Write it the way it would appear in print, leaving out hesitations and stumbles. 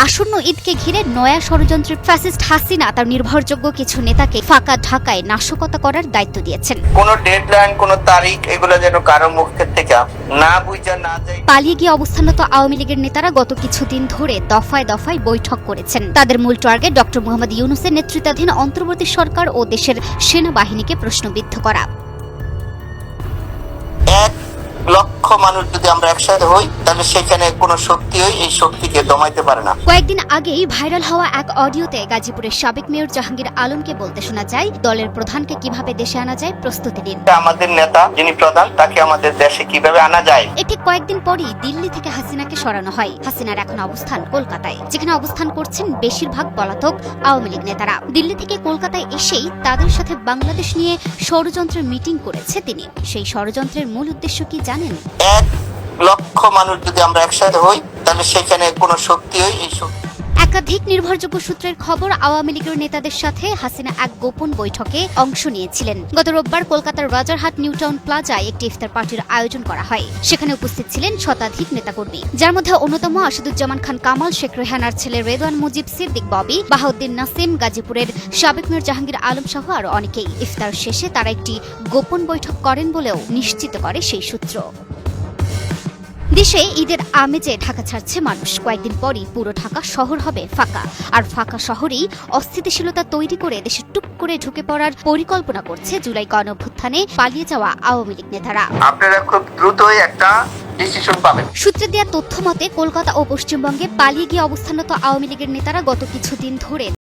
আসন্ন ঈদকে ঘিরে নয়া ষড়যন্ত্রের ফ্যাসিস্ট হাসিনা তার নির্ভরযোগ্য কিছু নেতাকে ফাঁকা ঢাকায় নাশকতা করার দায়িত্ব দিয়েছেন। কোনো ডেডলাইন, কোনো তারিখ এগুলো যেন কারো মুখের থেকে না বুঝা না যায়। পালিয়ে গিয়ে অবস্থানরত আওয়ামী লীগের নেতারা গত কিছুদিন ধরে দফায় দফায় বৈঠক করেছেন। তাদের মূল টার্গেট ডক্টর মোহাম্মদ ইউনূসের নেতৃত্বাধীন অন্তর্বর্তী সরকার ও দেশের সেনাবাহিনীকে প্রশ্নবিদ্ধ করা। 1 লক্ষ মানুষ যদি আমরা একসাথে হই তাহলে সেখানে কোনো শক্তিই এই শক্তিকে দমাইতে পারে না। কয়েকদিন আগেই ভাইরাল হওয়া এক অডিওতে গাজীপুরের সাবেক মেয়র জাহাঙ্গীর আলমকে বলতে শোনা যায়, দলের প্রধানকে কিভাবে দেশে আনা যায় প্রস্তুতি নিন। আমাদের নেতা যিনি প্রধান, তাকে আমাদের দেশে কিভাবে আনা যায়। এটি কয়েকদিন পরই দিল্লি থেকে হাসিনাকে সরানো হয়। হাসিনার এখন অবস্থান কলকাতায়, যেখানে অবস্থান করছেন বেশিরভাগ পলাতক আওয়ামী লীগ নেতারা। দিল্লি থেকে কলকাতায় এসেই তাদের সাথে বাংলাদেশ নিয়ে ষড়যন্ত্রের মিটিং করেছে তিনি। সেই ষড়যন্ত্রের মূল উদ্দেশ্য কি জানেন? 1 লক্ষ মানুষ যদি আমরা একসাথে হই তাহলে সেখানে কোনো শক্তিই এই শক্তি। একাধিক নির্ভরযোগ্য সূত্রের খবর, আওয়ামী লীগের নেতাদের সাথে হাসিনা এক গোপন বৈঠকে অংশ নিয়েছিলেন। গত রোববার কলকাতার রাজারহাট নিউটাউন প্লাজায় একটি ইফতার পার্টির আয়োজন করা হয়। সেখানে উপস্থিত ছিলেন শতাধিক নেতাকর্মী, যার মধ্যে অন্যতম আসাদুজ্জামান খান কামাল, শেখ রেহানার ছেলে রেদওয়ান মুজিব সিদ্দিক ববি, বাহাউদ্দিন নাসিম, গাজীপুরের সাবেক মেয়র জাহাঙ্গীর আলম সহ আরো অনেকেই। ইফতার শেষে তারা একটি গোপন বৈঠক করেন বলেও নিশ্চিত করে সেই সূত্র। দেশে ঈদের আমেজে ঢাকা ছাড়ছে মানুষ। কয়েকদিন পরই পুরো ঢাকা শহর হবে ফাঁকা, আর ফাঁকা শহরেই অস্থিতিশীলতা তৈরি করে দেশে টুক করে ঢুকে পড়ার পরিকল্পনা করছে জুলাই গণঅভ্যুত্থানে পালিয়ে যাওয়া আওয়ামী লীগ নেতারা। আপনারা খুব দ্রুতই একটা ডিসিশন পাবেন। সূত্রে দেওয়া তথ্য মতে কলকাতা ও পশ্চিমবঙ্গে পালিয়ে গিয়ে অবস্থানরত আওয়ামী লীগের নেতারা গত কিছুদিন ধরে